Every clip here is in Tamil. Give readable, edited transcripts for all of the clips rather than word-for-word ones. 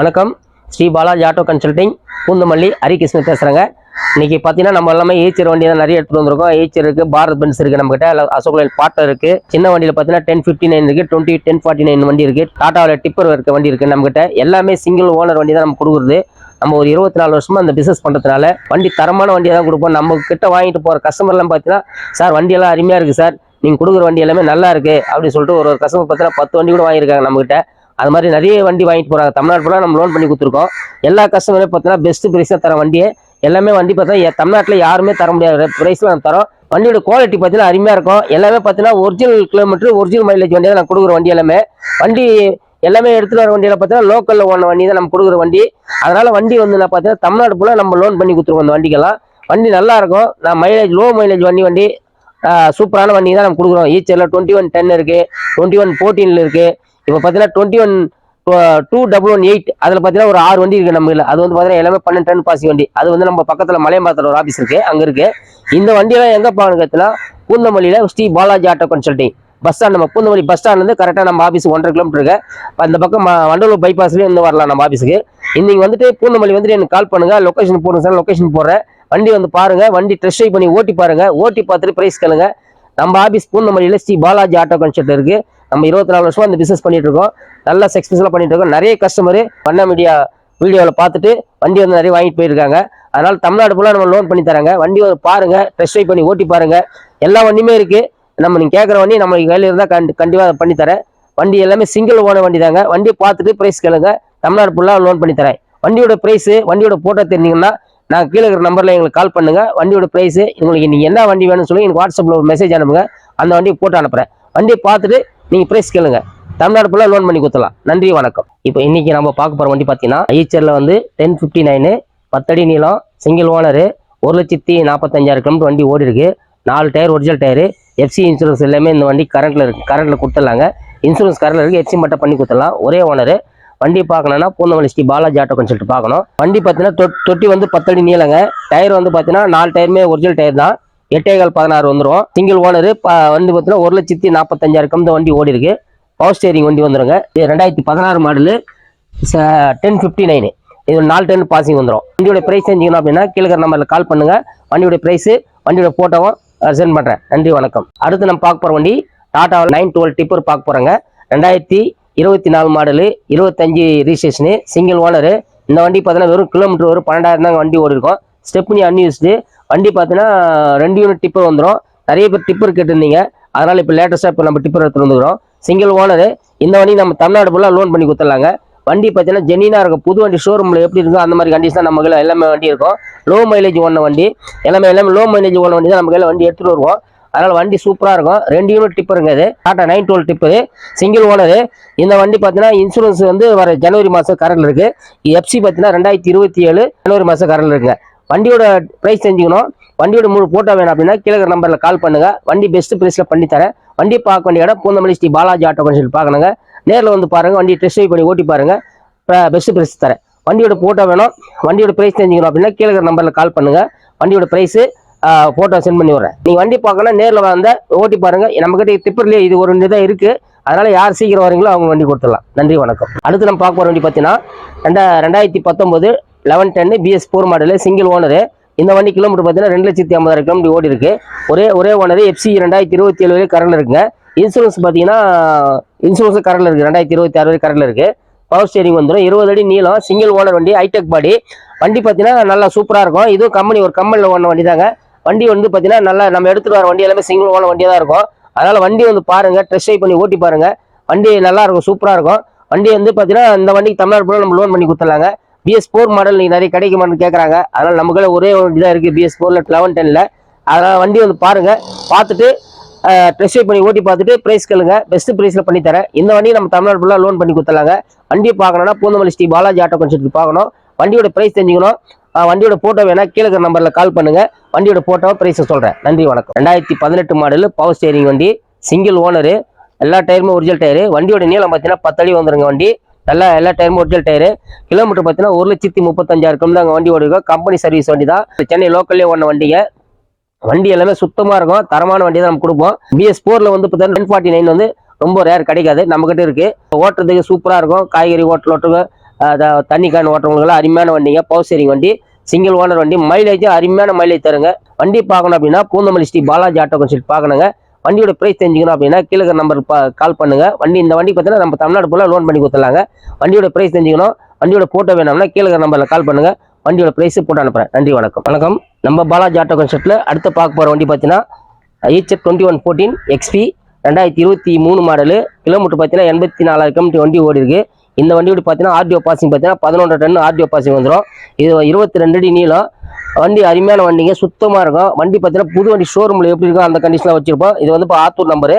வணக்கம். ஸ்ரீ பாலாஜி ஆட்டோ கன்சல்டிங் பூந்தமல்லி ஹரிகிருஷ்ணன் பேசுகிறேங்க. இன்றைக்கி பார்த்தீங்கன்னா நம்ம எல்லாமே ஈச்சர் வண்டி தான் நிறைய எடுத்துகிட்டு வந்திருக்கோம். ஈச்சர் இருக்குது, பாரத் பென்ஸ் இருக்குது, நம்மகிட்ட அசோக் லைன் பாட்டர் இருக்குது. சின்ன வண்டியில் பார்த்தீங்கன்னா 1059 இருக்குது, 1049 வண்டி இருக்குது. டாட்டாவில் டிப்பர் இருக்க வண்டி இருக்குது. நம்மகிட்ட எல்லாமே சிங்கிள் ஓனர் வண்டி தான் நம்ம கொடுக்குறது. நம்ம ஒரு 24 வருஷமாக அந்த பிஸ்னஸ் பண்ணுறதுனால வண்டி தரமான வண்டியை தான் கொடுப்போம். நம்ம கிட்ட வாங்கிட்டு போகிற கஸ்டமர்லாம் பார்த்தீங்கன்னா, சார் வண்டியெல்லாம் அருமையாக இருக்குது சார், நீங்கள் கொடுக்குற வண்டி எல்லாமே நல்லா இருக்குது அப்படின்னு சொல்லிட்டு ஒரு கஸ்டமர் பார்த்தீங்கன்னா 10 வண்டி கூட வாங்கியிருக்காங்க நம்மகிட்ட. அது மாதிரி நிறைய வண்டி வாங்கிட்டு போகிறாங்க. தமிழ்நாடு ஃபுல்லாக நம்ம லோன் பண்ணி கொடுத்துருக்கோம். எல்லா கஸ்டமரையும் பார்த்தீங்கன்னா பெஸ்ட் ப்ரைஸாக தர வண்டியை எல்லாமே வண்டி பார்த்தா தமிழ்நாட்டில் யாருமே தர முடியாத ப்ரைஸில் நம்ம தரோம். வண்டியோட குவாலிட்டி பார்த்தீங்கன்னா அருமையாக இருக்கும். எல்லாமே பார்த்தீங்கன்னா ஒரிஜினல் கிலோமீட்டர், ஒரிஜினல் மைலேஜ் வண்டி தான் நான் கொடுக்குற வண்டி வண்டி எல்லாமே எடுத்துகிட்டு வர வண்டியில் பார்த்தீங்கன்னா லோக்கலில் ஓன வண்டி தான் நம்ம கொடுக்குற வண்டி. அதனால் வண்டி வந்து நான் பார்த்தீங்கன்னா தமிழ்நாடு ஃபுல்லாக நம்ம லோன் பண்ணி கொடுத்துருவோம். அந்த வண்டிக்கெல்லாம் வண்டி நல்லா இருக்கும். நான் மைலேஜ் லோ மைலேஜ் வண்டி சூப்பரான வண்டி தான் நம்ம கொடுக்குறோம். ஈச்சரில் 2110 இருக்குது, 2114 இருக்குது. இப்போ பார்த்தீங்கன்னா 212118 அதில் பார்த்தீங்கன்னா ஒரு 6 வண்டி இருக்குது நம்ம. அது வந்து பார்த்தீங்கன்னா எல்லாமே 12 டன் பாசி வண்டி. அது வந்து நம்ம பக்கத்தில் மலையம்பாத்தில் ஒரு ஆஃபீஸ் இருக்குது, அங்கே இருக்குது. இந்த வண்டியெல்லாம் எங்கே பாருன்னு கேட்டீங்கன்னா பூந்தமல்லியில் Shri Balaji auto consulting bus stand. நம்ம பூந்தமல்லி பஸ் ஸ்டாண்ட்லேருந்து கரெக்டாக நம்ம ஆஃபீஸ் 1.5 கிலோமீட்டர் இருக்கு. அந்த பக்கம் வண்டலூர் பைபாஸ்லேயே வந்து வரலாம் நம்ம ஆஃபீஸுக்கு. இன்னைக்கு வந்துட்டு பூந்தமல்லி வந்துட்டு எனக்கு கால் பண்ணுங்கள், லொக்கேஷன் போடுங்க சார், லொக்கேஷன் போடுறேன். வண்டி வந்து பாருங்கள், வண்டி டெஸ்ட் ட்ரைவ் பண்ணி ஓட்டி பாருங்கள், ஓட்டி பார்த்துட்டு ப்ரைஸ் கேளுங்க. நம்ம ஆஃபீஸ் பூந்தமல்லியில் ஸ்ரீ பாலாஜி ஆட்டோ கன்சல்ட் இருக்குது. நம்ம 24 வருஷமா இந்த பிசினஸ் பண்ணிட்டு இருக்கோம். நல்லா சக்ஸஸ்ஃபுல்லாக பண்ணிட்டு இருக்கோம். நிறைய கஸ்டமர் வண்ண மீடியா வீடியோவில் பார்த்துட்டு வண்டி வந்து நிறைய வாங்கிட்டு போயிருக்காங்க. அதனால தமிழ்நாடு ஃபுல்லாக நம்ம லோன் பண்ணி தராங்க. வண்டி வந்து பாருங்க, டெஸ்ட் ட்ரைவ் பண்ணி ஓட்டி பாருங்க. எல்லா வண்டியுமே இருக்கு. நீங்கள் கேட்குற வண்டி நம்ம கையில் இருந்தால் கண்டிப்பாக பண்ணி தரேன். வண்டி எல்லாமே சிங்கிள் ஓன வண்டி தாங்க. வண்டியை பார்த்துட்டு ப்ரைஸ் கேளுங்க. தமிழ்நாடு ஃபுல்லாக லோன் பண்ணி தரேன். வண்டியோட ப்ரைஸு, வண்டியோட போட்டோ தெரிஞ்சிங்கன்னா நான் கீழே இருக்கிற நம்பரில் எங்களுக்கு கால் பண்ணுங்க. வண்டியோட ப்ரைஸு உங்களுக்கு நீங்கள் என்ன வண்டி வேணும்னு சொல்லி எனக்கு வாட்ஸ்அப்பில் ஒரு மெசேஜ் அனுப்புங்க. அந்த வண்டியை போட்டு அனுப்புகிறேன். வண்டியை பார்த்துட்டு நீங்கள் ப்ரைஸ் கேளுங்க. தமிழ்நாடு ஃபுல்லாக லோன் பண்ணி கொடுத்துலாம். நன்றி, வணக்கம். இப்போ இன்னைக்கு நம்ம பார்க்க போகிற வண்டி பார்த்தீங்கன்னா ஈச்சரில் வந்து 1059 10 அடி நீளம், சிங்கிள் ஓனரு, 1,45,000 கிலோமீட்டர் வண்டி ஓடி இருக்கு. 4 tyre original tyre, FC insurance எல்லாமே இந்த வண்டி கரண்ட்டில் இருக்குது. கரண்ட்டில் கொடுத்துடலாங்க. இன்சூரன்ஸ் கரண்ட்டில் இருக்குது, எஃப்சி மட்டும் பண்ணி கொடுத்துடலாம். ஒரே ஓனரு. வண்டி பார்க்கணுன்னா பூந்தமல்லி ஸ்ரீ பாலாஜி ஆட்டோ கன்சல்ட் பார்க்கணும். வண்டி பார்த்தீங்கன்னா தொட்டி வந்து 10 அடி நீளங்க. டயர் வந்து பார்த்தீங்கன்னா 4 டயருமே ஒரிஜினல் டயர் தான். 8.16 வந்துடும். Single owner. வண்டி பார்த்தீங்கன்னா 1,45,000 கிலோமீட்டர் வண்டி ஓடி இருக்கு. பவர் ஸ்டேரிங் வண்டி வந்துடுங்க. இது 2016 மாடலு, 1059. இது 4 டன் பாசிங் வந்துடும். வண்டியோட ப்ரைஸ் செஞ்சுக்கணும் அப்படின்னா கீழே நம்பரில் கால் பண்ணுங்க. வண்டியோட ப்ரைஸு, வண்டியோட ஃபோட்டோவும் சென்ட் பண்ணுறேன். நன்றி, வணக்கம். அடுத்து நம்ம பார்க்க போகிற வண்டி டாடா 912 டிப்பர் பார்க்க போகிறோங்க. 2024 மாடலு, 25 ரிஜிஸ்ட்ரேஷனு, சிங்கிள் ஓனரு. இந்த வண்டி பார்த்தீங்கன்னா வெறும் கிலோமீட்டர் ஒரு 12,000 தாங்க வண்டி ஓடி இருக்கும். ஸ்டெப்னி அன்யூஸ்டு வண்டி. பார்த்தீங்கன்னா 2 யூனிட் டிப்பர் வந்துடும். நிறைய பேர் டிப்பர் கேட்டிருந்தீங்க, அதனால் இப்போ லேட்டஸ்ட்டாக இப்போ நம்ம டிப்பர் எடுத்துகிட்டு வந்துக்கிறோம். Single owner. இந்த வண்டி நம்ம தமிழ்நாடு ஃபுல்லாக லோன் பண்ணி கொடுத்துடலாங்க. வண்டி பார்த்தீங்கன்னா ஜெனினாக இருக்கும். புது வண்டி ஷோரூமில் எப்படி இருக்கும் அந்த மாதிரி கண்டிஷன் நம்ம கையில் எல்லாமே வண்டி இருக்கும். லோ மைலேஜ் ஓன வண்டி எல்லாமே லோ மைலேஜ் ஓன வண்டி தான் நம்ம கையில் வண்டி எடுத்துகிட்டு வருவோம். அதனால் வண்டி சூப்பராக இருக்கும். 2 யூனிட் டிப்பருங்க. இது டாடா 912 டிப்பரு, சிங்கிள் ஓனரு. இந்த வண்டி பார்த்தீங்கன்னா இன்சூரன்ஸ் வந்து வர ஜனவரி மாதம் கரண்ட் இருக்குது. எஃப்சி பார்த்தீங்கன்னா 2027 ஜனவரி மாதம் கரண்ட் இருக்குங்க. வண்டியோட ப்ரைஸ் தெரிஞ்சுக்கணும், வண்டியோட முழு போட்டோ வேணும் அப்படின்னா கீழே நம்பரில் கால் பண்ணுங்க. வண்டி பெஸ்ட் ப்ரைஸில் பண்ணி தரேன். வண்டி பார்க்க வேண்டிய இடம் பூந்தமல்லி ஸ்ரீ பாலாஜி ஆட்டோ கன்சல்ட் பார்க்கணுங்க. நேரில் வந்து பாருங்க, வண்டி டெஸ்ட் ட்ரைவ் பண்ணி ஓட்டி பாருங்க. பெஸ்ட் ப்ரைஸ் தரேன். வண்டியோட போட்டோ வேணும், வண்டியோட ப்ரைஸ் தெரிஞ்சுக்கணும் அப்படின்னா கீழே நம்பரில் கால் பண்ணுங்க. வண்டியோட ப்ரைஸு ஃபோட்டோ சென்ட் பண்ணி விட்றேன். நீங்கள் வண்டி பார்க்கணும், நேரில் வந்து ஓட்டி பாருங்க. நம்மகிட்ட டிப்பர்லேயே இது ஒரு தான் இருக்குது. அதனால் யார் சீக்கிரம் வரீங்களோ அவங்க வண்டி கொடுத்துடலாம். நன்றி, வணக்கம். அடுத்து நம்ம பார்க்க போகிற வண்டி பார்த்தீங்கன்னா 2019 1110 BS4 மாடலு, சிங்கிள் ஓனரு. இந்த வண்டி கிலோமீட்டர் பார்த்தீங்கன்னா 2,50,000 கிலோமீட்டர் ஓடி இருக்கு. ஒரே ஓனர். எஃப்சி 2027 வரை கரண்ட் இருக்குங்க. இன்சூரன்ஸ் பார்த்தீங்கன்னா இன்சூரன்ஸ் கரண்ட் இருக்குது. 2026 வரை கரண்ட் இருக்கு. பவர் ஸ்டேரிங் வந்துடும். 20 அடி நீளம், சிங்கிள் ஓனர் வண்டி, ஹைடெக் பாடி. வண்டி பார்த்தீங்கன்னா நல்லா சூப்பராக இருக்கும். இதுவும் ஒரு கம்பெனியில் ஓன வண்டி தாங்க. வண்டி வந்து பார்த்தீங்கன்னா நல்லா நம்ம எடுத்துகிட்டு வர வண்டி எல்லாமே சிங்கிள் ஓன வண்டியாக தான் இருக்கும். அதனால் வண்டி வந்து பாருங்கள், டெஸ்ட் ட்ரைவ் பண்ணி ஓட்டி பாருங்கள். வண்டி நல்லா இருக்கும், சூப்பராக இருக்கும். வண்டி வந்து பார்த்தீங்கன்னா இந்த வண்டிக்கு தமிழ்நாடு ஃபுல்லாக நம்ம லோன் பண்ணி கொடுத்துடலாங்க. BS4 மாடல் நீங்கள் நிறைய கிடைக்க மாட்டேன்னு கேட்குறாங்க. அதனால் நமக்குள்ள ஒரே வண்டி தான் இருக்குது BS4ல 1110ல. அதனால் வண்டி வந்து பாருங்கள், பார்த்துட்டு டெஸ்ட் ட்ரைவ் பண்ணி ஓட்டி பார்த்துட்டு ப்ரைஸ் கேளுங்க. பெஸ்ட் ப்ரைஸில் பண்ணி தரேன். இந்த வண்டியை நம்ம தமிழ்நாடு ஃபுல்லாக லோன் பண்ணி கொடுத்துடலாங்க. வண்டியை பார்க்கணுன்னா பூந்தமல்லி ஸ்ரீ பாலாஜி ஆட்டோ கன்சல்ட் பார்க்கணும். வண்டியோட ப்ரைஸ் தெரிஞ்சுக்கணும், வண்டியோட போட்டோ வேணா கீழே இருக்கிற நம்பரில் கால் பண்ணுங்க. வண்டியோட போட்டோ ப்ரைஸை சொல்கிறேன். நன்றி, வணக்கம். 2018 மாடலு, பவர் ஸ்டேரிங் வண்டி, சிங்கிள் ஓனரு. எல்லா டயருமே ஒரிஜினல் டயரு. வண்டியோட நீளம் பார்த்தீங்கன்னா 10 அடி வந்துருங்க. வண்டி எல்லா டயருமே ஒரிஜினல் டயரு. கிலோமீட்டர் பார்த்தீங்கன்னா 1,35,000 கிலோமீட்டர் வண்டி ஓடிக்கும். கம்பெனி சர்வீஸ் வண்டி தான். சென்னை லோக்கல்லே ஓடின வண்டிங்க. வண்டி எல்லாமே சுத்தமாக இருக்கும். தரமான வண்டி தான் நம்ம கொடுப்போம். BS4ல வந்து பார்த்தீங்கன்னா 1049 வந்து ரொம்ப ரேர் கிடைக்காது, நம்மகிட்ட இருக்கு. ஓட்டுறதுக்கு சூப்பராக இருக்கும். காய்கறி ஓட்டுறதுக்கு தண்ணி கேன் ஓட்டுறவங்களுக்குலாம் அருமையான வண்டிங்க. பவர் ஷேரிங் வண்டி, சிங்கிள் ஓனர் வண்டி, மைலேஜும் அருமையான மைலேஜ் தருங்க. வண்டி பார்க்கணும் அப்படின்னா பூந்தமல்லி ஸ்ரீ பாலாஜி ஆட்டோ கன்சல்ட் பார்க்கணுங்க. வண்டியோட பிரைஸ் தெரிஞ்சுக்கணும் அப்படின்னா கீழே நம்பர் கால் பண்ணுங்க. இந்த வண்டி பார்த்தீங்கன்னா நம்ம தமிழ்நாடு ஃபுல்லாக லோன் பண்ணி கொடுத்துலாங்க. வண்டியோட பிரைஸ் தெரிஞ்சுக்கணும், வண்டியோட போட்டோ வேணும்னா கீழே நம்பரில் கால் பண்ணுங்க. வண்டியோட பிரைஸ் போட்டு அனுப்புறேன். நன்றி, வணக்கம். வணக்கம். நம்ம பாலாஜி ஆட்டோ கன்சல்ட்ல அடுத்து பார்க்க போகிற வண்டி பார்த்தீங்கன்னா HZ2114 XP 2023 மாடலு. கிலோமீட்டர் பார்த்தீங்கன்னா 84,000 கிலோமீட்டர் வண்டி ஓடி இருக்கு. இந்த வண்டியோட பார்த்தீங்கன்னா ஆர்டிஓ பாசிங் பார்த்தீங்கன்னா 11 டன் ஆர்டிஓ பாசிங் வந்துடும். இது 22 அடி நீளம். வண்டி அருமையான வண்டிங்க, சுத்தமாக இருக்கும். வண்டி பார்த்தீங்கன்னா புது வண்டி ஷோரூமில் எப்படி இருக்கும் அந்த கண்டிஷனில் வச்சிருப்போம். இது வந்து இப்போ ஆத்தூர் நம்பரு.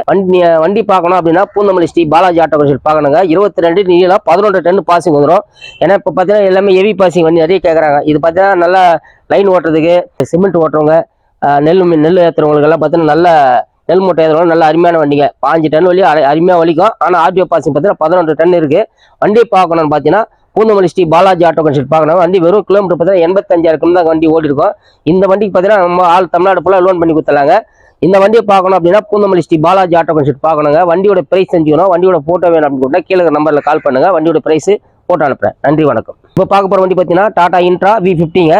வண்டி பார்க்கணும் அப்படின்னா பூந்தமல்லி ஸ்ரீ பாலாஜி ஆட்டோ கன்சல்ட் பார்க்கணுங்க. 22 அடி நீளம், 11 டன் பாசிங் வந்துடும். ஏன்னா இப்போ பார்த்தீங்கன்னா எல்லாமே ஹெவி பாசிங் வண்டி நிறைய கேட்குறாங்க. இது பார்த்தீங்கன்னா நல்லா லைன் ஓட்டுறதுக்கு, சிமெண்ட் ஓட்டுறவங்க, நெல் ஏற்றுறவங்களுக்கெல்லாம் பார்த்தீங்கன்னா நல்ல நெல் மூட்டை ஏற்றுறவங்க நல்ல அருமையான வண்டிங்க. 5 டன் வழி அருமையாக வலிக்கும். ஆனால் ஆர்டிஓ பாசிங் பார்த்தீங்கன்னா 11 டன் இருக்குது. வண்டி பார்க்கணும்னு பார்த்தீங்கன்னா பூந்தமல்லி ஸ்ரீ பாலாஜி ஆட்டோ கன்சல்ட் பார்க்கணும். வண்டி வெறும் கிலோமீட்டர் பார்த்தீங்கன்னா 85,000 கிலோமீட்டர் வண்டி ஓடி இருக்கும். இந்த வண்டிக்கு பார்த்தீங்கன்னா நம்ம தமிழ்நாடு ஃபுல்லாக லோன் பண்ணி கொடுத்துலாங்க. இந்த வண்டியை பார்க்கணும் அப்படின்னா பூந்தமல்லி ஸ்ரீ பாலாஜி ஆட்டோ கன்சல்ட் பார்க்கணுங்க. வண்டியோட பிரைஸ் செஞ்சுக்கணும், வண்டியோட போட்டோ வேணும் அப்படின்னு கீழே நம்பரில் கால் பண்ணுங்க. வண்டியோட பிரைஸ் போட்டோ அனுப்புறேன். நன்றி, வணக்கம். இப்போ பார்க்க போகிற வண்டி பார்த்தீங்கன்னா டாடா இன்ட்ரா V50ங்க.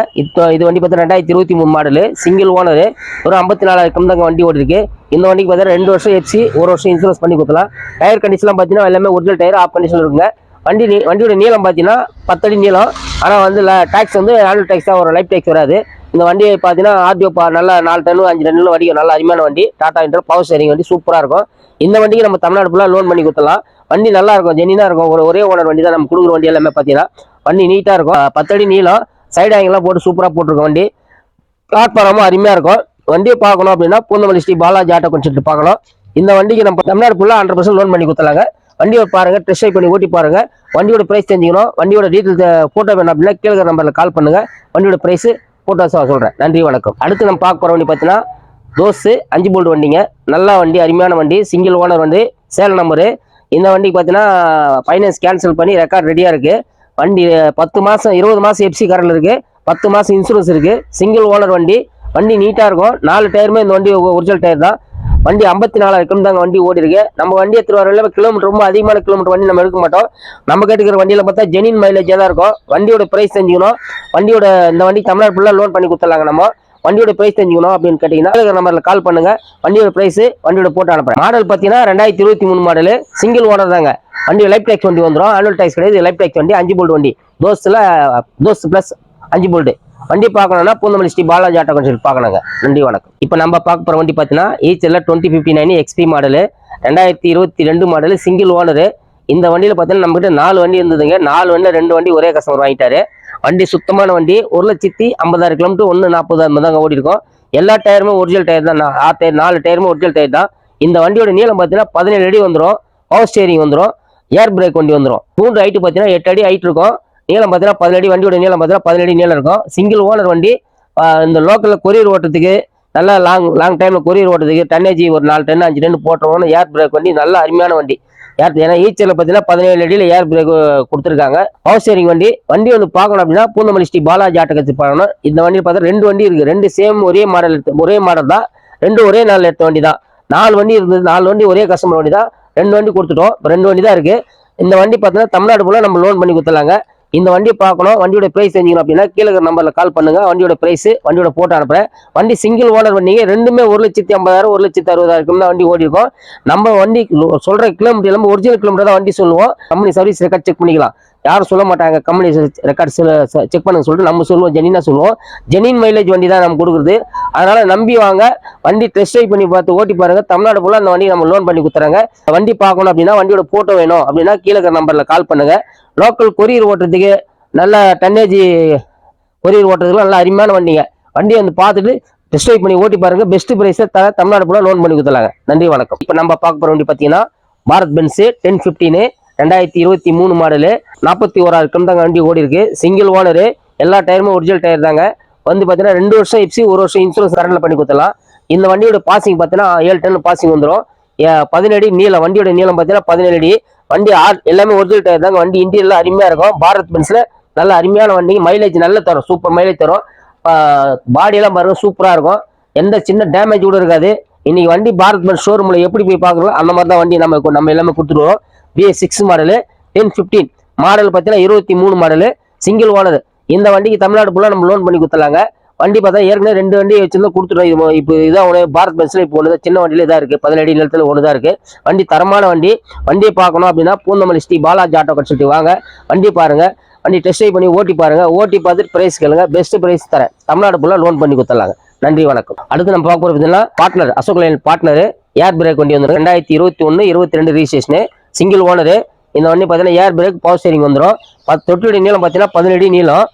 இது வண்டி பார்த்தீங்கன்னா 2023 மாடலு, சிங்கிள் ஓனரு, ஒரு 54,000 கிலோமீட்டர் வண்டி ஓடி இருக்கு. இந்த வண்டிக்கு பார்த்தீங்கன்னா 2 வருஷம் FC, 1 வருஷம் இன்சூரன்ஸ் பண்ணி கொடுக்கலாம். டயர் கண்டிஷன்லாம் பார்த்தீங்கன்னா எல்லாமே ஒரிஜினல் டயர், ஆஃப் கண்டிஷன் இருக்குங்க. வண்டியோட நீளம் பார்த்தீங்கன்னா 10 அடி நீளம். ஆனால் வந்து டேக்ஸ் வந்து ஆனுவல் டேக்ஸ் தான் வரும், லைஃப் டேக்ஸ் வராது. இந்த வண்டியை பார்த்தீங்கன்னா ஆர்டிஓ நல்லா 4 டன் 5 டன் வடிக்கும். நல்ல அருமையான வண்டி. டாடா இன்ட்ரா பவர் ஷேரிங் வண்டி, சூப்பராக இருக்கும். இந்த வண்டிக்கு நம்ம தமிழ்நாடு ஃபுல்லாக லோன் பண்ணி கொடுத்துலாம். வண்டி நல்லா இருக்கும், ஜெனினாக இருக்கும். ஒரே ஓனர் வண்டி தான் நம்ம கொடுக்குற வண்டி எல்லாமே பார்த்தீங்கன்னா. வண்டி நீட்டாக இருக்கும், 10 அடி நீளம், சைடு ஆங்கிலாம் போட்டு சூப்பராக போட்டிருக்கும். வண்டி பிளாட்ஃபார்மும் அருமையாக இருக்கும். வண்டியை பார்க்கணும் அப்படின்னா பூந்தமல்லி ஸ்ரீ பாலாஜி ஆட்டோ கன்சல்ட் பார்க்கணும். இந்த வண்டிக்கு நம்ம தமிழ்நாடு ஃபுல்லாக 100% லோன் பண்ணி கொடுத்துலாங்க. வண்டியோட பாருங்க, டெஸ்ட் ட்ரைவ் பண்ணி ஓட்டி பாருங்க. வண்டியோட பிரைஸ் தெரிஞ்சுக்கணும், வண்டியோட டீட்டெயில்ஸ் போட்டோ வேணும் அப்படின்னா கீழே நம்பரில் கால் பண்ணுங்க. வண்டியோட பிரைஸ் போட்டோஸாக சொல்கிறேன். நன்றி, வணக்கம். அடுத்து நம்ம பார்க்க போகிற வண்டி பார்த்தீங்கன்னா தோசு 5 போல்ட் வண்டிங்க. நல்ல வண்டி, அருமையான வண்டி, சிங்கிள் ஓனர் வண்டி, சேலம் நம்பரு. இந்த வண்டிக்கு பார்த்தீங்கன்னா ஃபைனான்ஸ் கேன்சல் பண்ணி ரெக்கார்ட் ரெடியாக இருக்குது. வண்டி 10 மாதம் 20 மாதம் FC கரண்ட் இருக்குது, 10 மாதம் இன்சூரன்ஸ் இருக்குது. சிங்கிள் ஓனர் வண்டி. வண்டி நீட்டாக இருக்கும். 4 டயருமே இந்த வண்டி ஒரிஜினல் டயர் தான். வண்டி 54,000 கிலோமீட்டர் வண்டி ஓடி இருக்கு. நம்ம வண்டியை திருவாரூர்ல கிலோமீட்டர் ரொம்ப அதிகமான கிலோமீட்டர் வண்டி நம்ம எடுக்க மாட்டோம். நம்ம கேட்டுக்கிற வண்டியில பார்த்தா ஜெனின் மைலேஜ் தான் இருக்கும். வண்டியோட பிரைஸ் தெரிஞ்சுக்கணும், வண்டியோட இந்த வண்டி தமிழ்நாடு ஃபுல்லாக லோன் பண்ணி கொடுத்துலாங்க. நம்ம வண்டியோட பிரைஸ் தெரிஞ்சுக்கணும் அப்படின்னு கேட்டீங்கன்னா நம்பரில் கால் பண்ணுங்க. வண்டியோட பிரைஸ், வண்டியோட போட்டு அனுப்புறேன். மாடல் பார்த்தீங்கன்னா 2023 மாடலு, சிங்கிள் ஓனர் தாங்க. வண்டி லைஃப் டேக்ஸ் வண்டி வந்துடும், ஆனுவல் டேக்ஸ் கிடையாது. லைஃப் டேக்ஸ் வண்டி, 5 போல்ட் வண்டி, தோஸ் பிளஸ் 5 போல்ட். வண்டி பார்க்கணும்னா பூந்தமல்லி ஸ்ரீ பாலாஜி ஆட்டோ கன்சல்ட் பார்க்கணுங்க. நன்றி, வணக்கம். இப்போ நம்ம பார்க்க போகிற வண்டி பார்த்தீங்கன்னா HL 2059 XP model, 2022 model, single owner. இந்த வண்டியில் பார்த்தீங்கன்னா நம்மகிட்ட 4 வண்டி இருந்ததுங்க. 4 வண்டியில் 2 வண்டி ஒரே கஸ்டமர் வாங்கிட்டாரு. வண்டி சுத்தமான வண்டி, 1,50,000 கிலோமீட்டர், 1,40,000 தாங்க ஓடி இருக்கும். எல்லா டயருமே ஒரிஜினல் டயர் தான், 4 டயருமே ஒரிஜினல் டயர் தான். இந்த வண்டியோட நீளம் பார்த்தீங்கன்னா 17 அடி வந்துடும். பவர் ஸ்டேரிங் வந்துடும், ஏர் பிரேக் வண்டி வந்துடும். மூன்று ஹைட்டு பார்த்தீங்கன்னா 8 அடி ஹைட் இருக்கும். நீளம் பார்த்தீங்கன்னா 17 அடி, வண்டியோட நீளம் பார்த்தீங்கன்னா 17 அடி நீளம் இருக்கும். சிங்கிள் ஓனர் வண்டி. இந்த லோக்கலில் கொரியர் ஓட்டுறதுக்கு, நல்லா லாங் டைமில் கொரியர் ஓட்டுறதுக்கு, டன்னேஜி ஒரு 4 டன் 5 டன் போட்டுருவோம். ஏர் பிரேக் வண்டி, நல்ல அருமையான வண்டி. ஏன்னா ஈச்சரில் பார்த்தீங்கன்னா 17 அடியில் ஏர் பிரேக் கொடுத்துருக்காங்க. பவர் ஸ்டேரிங் வண்டி. வண்டி வந்து பார்க்கணும் அப்படின்னா பூந்தமல்லி ஸ்ரீ பாலாஜி ஆட்டோ கன்சல்ட் பார்க்கணும். இந்த வண்டியில் பார்த்தா 2 வண்டி இருக்குது. 2 சேம் ஒரே மாடல் தான். 2 ஒரே நாளில் எடுத்த வண்டி தான். 4 வண்டி இருந்தது, 4 வண்டி ஒரே கஸ்டமர் வண்டி தான். 2 வண்டி கொடுத்துட்டோம், 2 வண்டி தான் இருக்குது. இந்த வண்டி பார்த்தீங்கன்னா தமிழ்நாடு ஃபுல்லாக நம்ம லோன் பண்ணி கொடுத்துலாங்க. இந்த வண்டி பார்க்கணும், வண்டியோட பிரைஸ் தெரிஞ்சுக்கணும் அப்படின்னா கீழே நம்பரில் கால் பண்ணுங்க. வண்டியோட பிரைஸ், வண்டியோட போட்டோ அனுப்புறேன். வண்டி சிங்கிள் ஓனர் வண்டிங்க. ரெண்டுமே 1,50,000 1,60,000 வண்டி ஓடி இருக்கும். நம்ம வண்டி சொல்ற கிலோமீட்டர் எல்லாமே ஒரிஜினல் கிலோமீட்டர் தான் வண்டி சொல்லுவோம். கம்பெனி சர்வீஸ் ரெக்கார்ட் செக் பண்ணிக்கலாம். யாரும் சொல்ல மாட்டாங்க கம்பெனி ரெக்கார்ட் செக் பண்ணுங்க சொல்லிட்டு நம்ம சொல்லுவோம், ஜெனினா சொல்லுவோம். ஜெனின் மைலேஜ் வண்டி தான் நம்ம கொடுக்குறது. அதனால நம்பி வாங்க, வண்டி டெஸ்ட் ட்ரைவ் பண்ணி பார்த்து ஓட்டி பாருங்க. தமிழ்நாடு ஃபுல்லாக அந்த வண்டி நம்ம லோன் பண்ணி கொடுத்துறாங்க. வண்டி பார்க்கணும் அப்படின்னா வண்டியோட போட்டோ வேணும் அப்படின்னா கீழே நம்பரில் கால் பண்ணுங்க. லோக்கல் கொரியர் ஓட்டுறதுக்கு, நல்ல டன்னேஜி கொரியர் ஓட்டுறதுக்குலாம் நல்ல அருமையான வண்டிங்க. வண்டியை வந்து பார்த்துட்டு டெஸ்ட் ட்ரைவ் பண்ணி ஓட்டி பாருங்க. பெஸ்ட் பிரைஸை தமிழ்நாடு ஃபுல்லாக லோன் பண்ணி கொடுத்துலாங்க. நன்றி, வணக்கம். இப்போ நம்ம பார்க்க போகிற வண்டி பார்த்தீங்கன்னா பாரத் பென்ஸ் 1015 2023 மாடலு, 41,000 கிலோமீட்டர் வண்டி ஓடி இருக்கு. சிங்கிள் ஓனரு, எல்லா டயருமே ஒரிஜினல் டயர் தாங்க. வந்து பார்த்தீங்கன்னா 2 வருஷம் FC, 1 வருஷம் இன்சூரன்ஸ் கரண்ட்ல பண்ணி கொடுத்துலாம். இந்த வண்டியோட பாசிங் பார்த்தீங்கன்னா 7 டன் பாசிங் வந்துடும். 17 அடி நீளம். வண்டியோட நீளம் பார்த்தீங்கன்னா 17 அடி. வண்டி எல்லாமே ஒரிஜினல் டயர் தாங்க. வண்டி இன்டீரியர்ல அருமையா இருக்கும். பாரத் பென்ஸ்ல நல்ல அருமையான வண்டி, மைலேஜ் நல்ல தரும், சூப்பர் மைலேஜ் தரும். பாடியெல்லாம் பாருங்க, சூப்பரா இருக்கும். எந்த சின்ன டேமேஜ் கூட இருக்காது. இன்னைக்கு வண்டி பாரத் பென்ஸ் ஷோரூம்ல எப்படி போய் பார்க்குறோம் அந்த மாதிரி தான் வண்டி நம்ம எல்லாமே கொடுத்துருவோம். BS6 மாடலு 1015 மாடல் பார்த்தீங்கன்னா 23 மாடலு, சிங்கிள் ஓனர். இந்த வண்டிக்கு தமிழ்நாடு ஃபுல்லாக நம்ம லோன் பண்ணி கொடுத்துலாங்க. வண்டி பார்த்தா ஏற்கனவே 2 வண்டி வச்சிருந்தா கொடுத்துட்டோம். இப்போ இதான் ஒன்று பாரத் பென்ஸ்ல இப்போ ஒன்று சின்ன வண்டியில இதாக இருக்கு, 17 அடி நிலத்தில் ஒன்று தான் இருக்கு. வண்டி தரமான வண்டி. வண்டியை பார்க்கணும் அப்படின்னா பூந்தமல்லி ஸ்ரீ பாலாஜி ஆட்டோ கன்சல்டிங் வாங்க, வண்டி பாருங்க, வண்டி டெஸ்ட் ட்ரைவ் பண்ணி ஓட்டி பாருங்க, ஓட்டி பார்த்துட்டு பிரைஸ் கேளுங்க, பெஸ்ட் பிரைஸ் தரேன். தமிழ்நாடு ஃபுல்லாக லோன் பண்ணி கொடுத்துலாங்க. நன்றி, வணக்கம். அடுத்து நம்ம பார்க்க போகிறது பார்ட்னர், அசோக் லைன் பார்ட்னர் ஏர் பிரேக் வண்டி வந்துடும். 2021 22 ரிஜிஸ்ட்ரேஷனு, சிங்கிள் ஓனரு. இந்த வண்டி பார்த்தீங்கன்னா ஏர் பிரேக், பவர் ஸ்டீரிங் வந்துடும். 10 தொட்டி நீளம் பார்த்தீங்கன்னா 17 அடி நீளம்.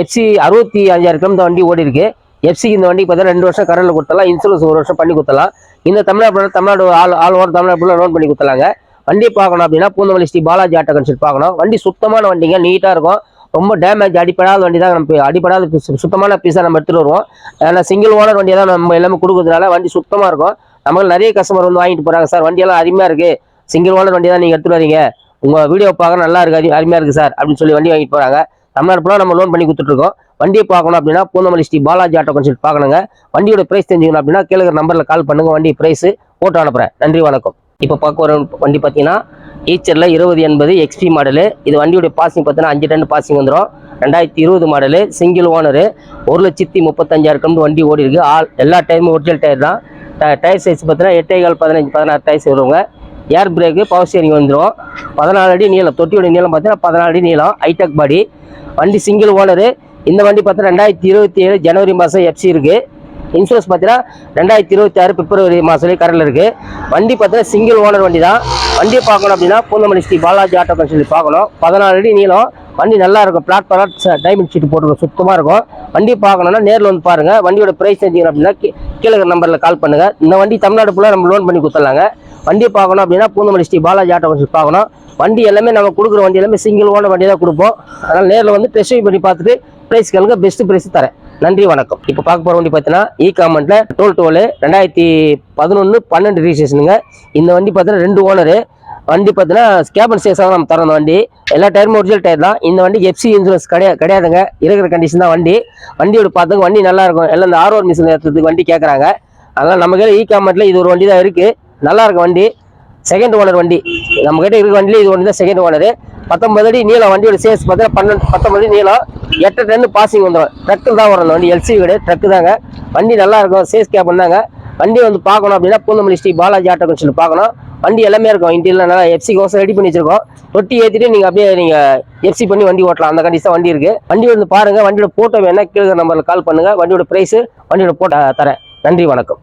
எஃப்சி 65,000 கிலோமீட்டர் வண்டி ஓடி இருக்கு. எஃப்சி இந்த வண்டிக்கு பார்த்தீங்கன்னா 2 வருஷம் கரண்டில் கொடுத்தலாம், இன்சூரன்ஸ் 1 வருஷம் பண்ணி கொடுத்தலாம். இந்த தமிழ்நாடு ஆல் ஓவர் தமிழ்நாடு ஃபுல்லாக லோன் பண்ணி கொடுத்தலாங்க. வண்டி பார்க்கணும் அப்படின்னா பூந்தமல்லி ஸ்ரீ பாலாஜி ஆட்டோ கன்சல்ட் பார்க்கணும். வண்டி சுத்தமான வண்டிங்க, நீட்டாக இருக்கும். ரொம்ப டேமேஜ் அடிப்படாத வண்டி தான். நம்ம அடிப்படாத சுத்தமான பீஸாக நம்ம எடுத்துகிட்டு வருவோம். ஏன்னா சிங்கிள் ஓனர் வண்டியை தான் நம்ம எல்லாமே கொடுக்குறதுனால வண்டி சுத்தமாக இருக்கும். நமக்கு நிறைய கஸ்டமர் வந்து வாங்கிட்டு போகிறாங்க, சார் வண்டியெல்லாம் அருமையாக இருக்குது, சிங்கிள் ஓனர் வண்டி தான் நீங்கள் எடுத்துகிட்டு வரீங்க, உங்கள் வீடியோ பார்க்க நல்லா இருக்குது, அருமையாக இருக்குது சார் அப்படின்னு சொல்லி வண்டி வாங்கிட்டு போகிறாங்க. தமிழ்நாடு ஃபுல்லாக நம்ம லோன் பண்ணி கொடுத்துட்ருக்கோம். வண்டியை பார்க்கணும் அப்படின்னா பூந்தமல்லி ஸ்ரீ பாலாஜி ஆட்டோ கன்சல்ட் பார்க்கணுங்க. வண்டியோட பிரைஸ் தெரிஞ்சுக்கணும் அப்படின்னா கீழே நம்பரில் கால் பண்ணுங்க, வண்டி பிரைஸ் போட்டு அனுப்புகிறேன். நன்றி, வணக்கம். இப்போ பார்க்க ஒரு வண்டி பார்த்தீங்கன்னா ஈச்சரில் 2080 எக்ஸ்பி மாடலு. இது வண்டியோட பாசிங் பார்த்தீங்கன்னா 5 டன் பாசிங் வந்துடும். 2020 மாடலு, சிங்கிள் ஓனரு, 1,35,000 கிலோமீட்டர் வண்டி ஓடி இருக்கு. எல்லா டைமும் ஒரிஜினல் டயர் தான். டயர் சைஸ் பார்த்தீங்கன்னா 8.15 15 16 டயர்ஸ் வருவாங்க. ஏர் பிரேக்கு, பவர் ஸ்டீரிங் வந்துடும். 14 அடி நீளம், தொட்டியோட நீளம் பார்த்தீங்கன்னா 14 அடி நீளம், ஹைடெக் பாடி. வண்டி சிங்கிள் ஓனரு. இந்த வண்டி பார்த்தீங்கன்னா 2027 ஜனவரி மாதம் எஃப்சி இருக்குது. இன்சூரன்ஸ் பார்த்தீங்கன்னா 2026 பிப்ரவரி மாதத்துலேயே கரண்டில் இருக்குது. வண்டி பார்த்தீங்கன்னா சிங்கிள் ஓனர் வண்டி தான். வண்டியை பார்க்கணும் அப்படின்னா பூந்தமல்லி ஸ்ரீ பாலாஜி ஆட்டோ கன்சல்ட் பார்க்கணும். 14 அடி நீளம், வண்டி நல்லா இருக்கும். பிளாட்ஃபார்ம் டைமண்ட் ஷீட் போட்டுருக்கும், சுத்தமாக இருக்கும். வண்டி பார்க்கணுன்னா நேரில் வந்து பாருங்கள். வண்டியோட ப்ரைஸ் தெரிஞ்சுக்கணும் அப்படின்னா கீழே நம்பரில் கால் பண்ணுங்கள். இந்த வண்டி தமிழ்நாடு ஃபுல்லாக நம்ம லோன் பண்ணி கொடுத்துடலாங்க. வண்டி பார்க்கணும் அப்படின்னா பூந்தமல்லி ஸ்ரீ பாலாஜி ஆட்டோ கன்சல்ட் பார்க்கணும். வண்டி எல்லாமே நம்ம கொடுக்குற வண்டி எல்லாமே சிங்கிள் ஓனர் வண்டி தான் கொடுப்போம். அதனால் நேரில் வந்து டெஸ்ட் ட்ரைவ் பண்ணி பார்த்துட்டு ப்ரைஸ் கேளுங்க, பெஸ்ட் ப்ரைஸ் தரேன். நன்றி, வணக்கம். இப்போ பார்க்க போகிற வண்டி பார்த்தீங்கன்னா இ-காமெண்ட்ல 2011 12 ரிஜிஸ்ட்ரேஷனுங்க. இந்த வண்டி பார்த்தீங்கன்னா 2 ஓனரு. வண்டி பார்த்தீங்கன்னா கேபன் சேஸாக நம்ம தரோம். அந்த வண்டி எல்லா டயருமே ஒரிஜினல் டயர் தான். இந்த வண்டிக்கு எஃப்சி இன்சூரன்ஸ் கிடையாதுங்க, இருக்கிற கண்டிஷன் தான் வண்டி. வண்டியோட பார்த்துங்க, வண்டி நல்லா இருக்கும். எல்லாம் இந்த ஆர்ஓஆர் மிஷின் ஏற்றுறதுக்கு வண்டி கேட்குறாங்க. அதனால் நம்ம கையில் இ-காமெண்ட்ல இது ஒரு வண்டி தான் இருக்குது. நல்லா இருக்கும் வண்டி, செகண்ட் ஓனர் வண்டி. நம்ம கிட்ட இருக்கிற வண்டியில இது ஒன்று தான் செகண்ட் ஓனரு. 19 அடி நீளம், வண்டியோட சேஸ் பார்த்தீங்கன்னா 19 அடி நீளம், 8 டன் பாசிங் வந்துடும். ட்ரக்கு தான் வரும் அந்த வண்டி, எல்சி கிடையாது, ட்ரக்கு தாங்க. வண்டி நல்லா இருக்கும், சேஸ் கேப் பண்ணாங்க. வண்டி வந்து பார்க்கணும் அப்படின்னா பூந்தமல்லி ஸ்ரீ பாலாஜி ஆட்டோ கன்சல்ட் பார்க்கணும். வண்டி எல்லாமே இருக்கும். இன்டீரியர் நல்லா எஃப்சி கோசம் ரெடி பண்ணி வச்சிருக்கோம். தொட்டி ஏற்றிட்டு நீங்கள் அப்படியே நீங்கள் எஃப்சி பண்ணி வண்டி ஓட்டலாம், அந்த கண்டிஷன் வண்டி இருக்குது. வண்டி வந்து பாருங்கள், வண்டியோட போட்டோ வேணா கீழே நம்பரில் கால் பண்ணுங்கள். வண்டியோட ப்ரைஸு, வண்டியோட போட்டோ தரேன். நன்றி, வணக்கம்.